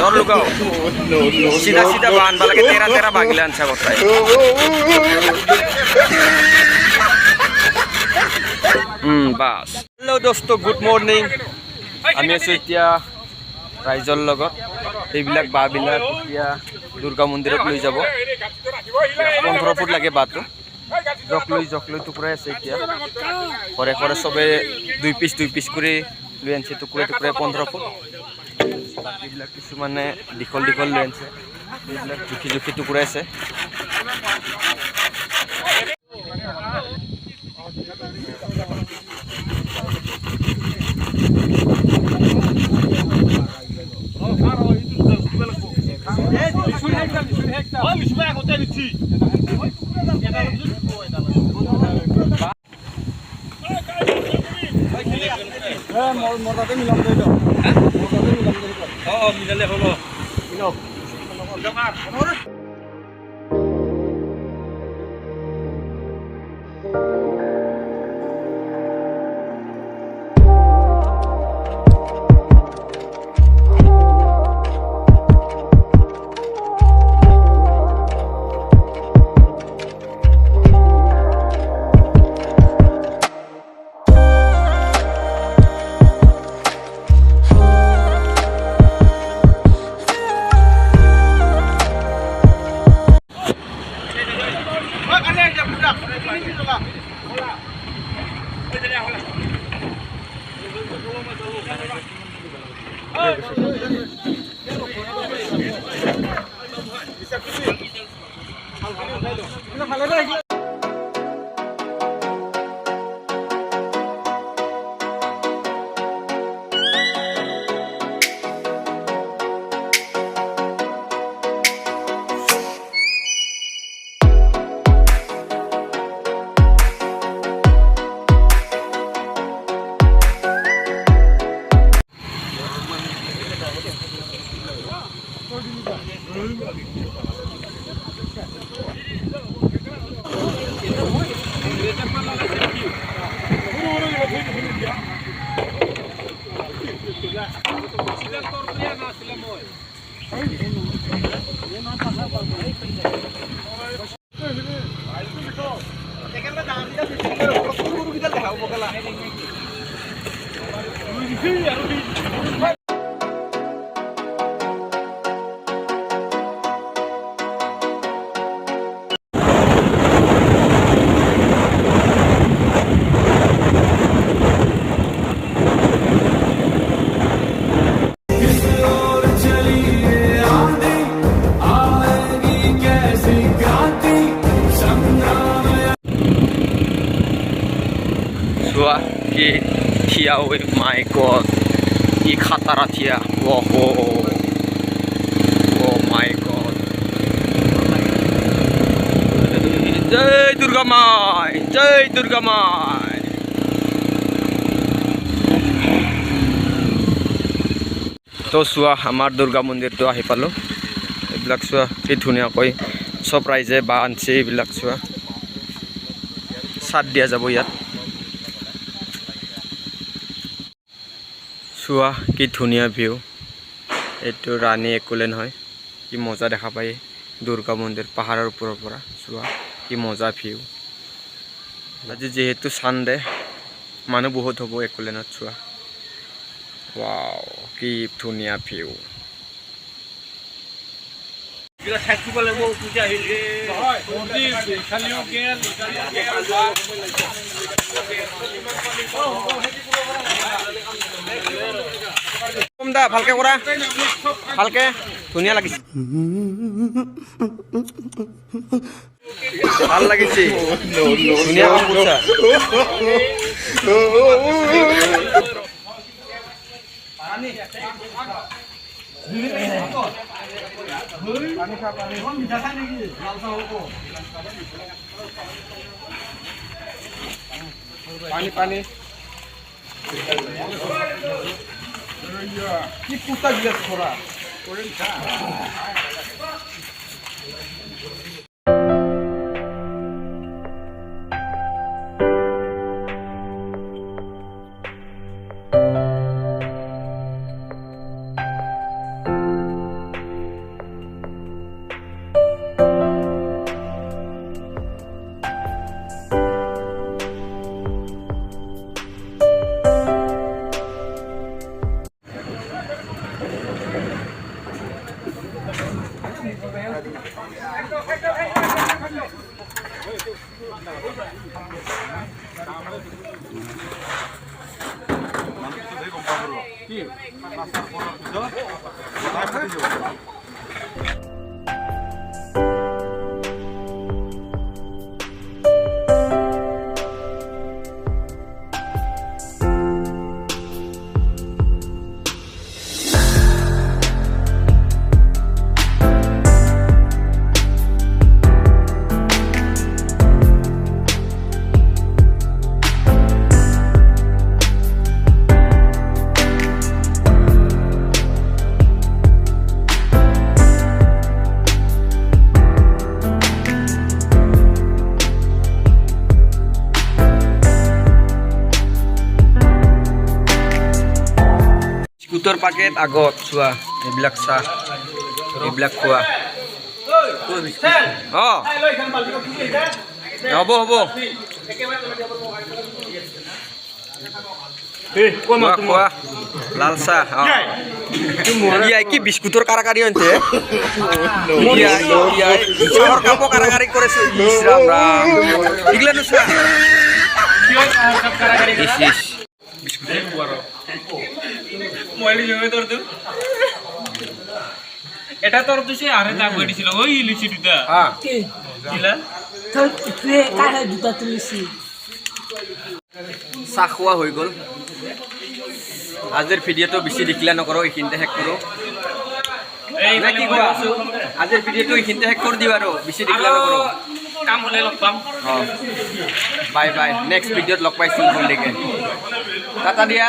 और लुकाओ सीधा सीधा बांध वाला के तेरा तेरा भागले अच्छा होता है বাস হেল্ল' দোস্ত গুড মৰ্ণিং আমি আছোঁ এতিয়া ৰাইজৰ লগত এইবিলাক বাঁহবিলাক এতিয়া দুৰ্গা মন্দিৰত লৈ যাব 15 ফুট লাগে বাঁহটো জক লৈ টুকুৰাই আছে এতিয়া ঘৰে ঘৰে চবে দুই পিচ কৰি লৈ আনিছে টুকুৰাই 15 ফুট এইবিলাক কিছুমানে দীঘল লৈ আনিছে এইবিলাক জুখি টুকুৰাই আছে মিলালে হলো ये थिया ओए माय गॉड ये खतरा थिया ओहो ओ माय गॉड जय दुर्गा माय तो चुआ आमार दुर्गा मंदिर तो आहि पालो এইবিলাক চুৱা কি ধুনীয়াকৈ সব ৰাইজে বা আনছে এইবিলাক চুৱা সাত দিয়া যাব ইয়াত চুৱা কি ধুনীয়া ভিউ এইটো ৰাণী একুলেন হয় কি মজা দেখা পায় দুৰ্গা মন্দিৰ পাহাৰৰ ওপৰৰ পৰা চুৱা কি মজা ভিউ আজি যেহেতু সানডে মানুহ বহুত হ'ব একুলেনত চুৱা ওয়াও কি ধুনীয়া view Kita sakit boleh mau puja ini. Kalian kian. Komda, ভালকে কৰা ভালকে ধুনীয়া লাগিছে ভাল লাগিছে ধুনীয়া পুছা पानी पानी ये कुत्ता गिलास थोड़ा স্কুটাৰ পাকেট আগত চোৱা এইবিলাক চাহ এইবিলাক খোৱা অঁ হ'ব হ'ব খোৱা লাল চাহ কি বিস্কুটৰ কাৰাকাৰী অন্তে চাহৰ কাপো কাৰাকাৰী কৰেছো ৰাম ৰাম এইগিলানো চাহ এটা তোর দিছে আরে দাম গড়িছিল ওই লিচি দুটা হ্যাঁ দিলা তোর তুই কারে দুটা তুলিছি চাহ খোৱা হৈ গ'ল আজিৰ ভিডিঅ'টো বেছি দেখিলা নকৰো এইখিনিতে শেষ কৰোঁ এই নে কি কোৱা আজিৰ ভিডিঅ'টো এইখিনিতে শেষ কৰি দিওঁ আৰু বেছি দেখিলা নকৰো কাম হলে লগ পাম অঁ বাই বাই নেক্সট ভিডিঅ'ত লগ পাইছোঁ ভুললৈকে টাটা দিয়া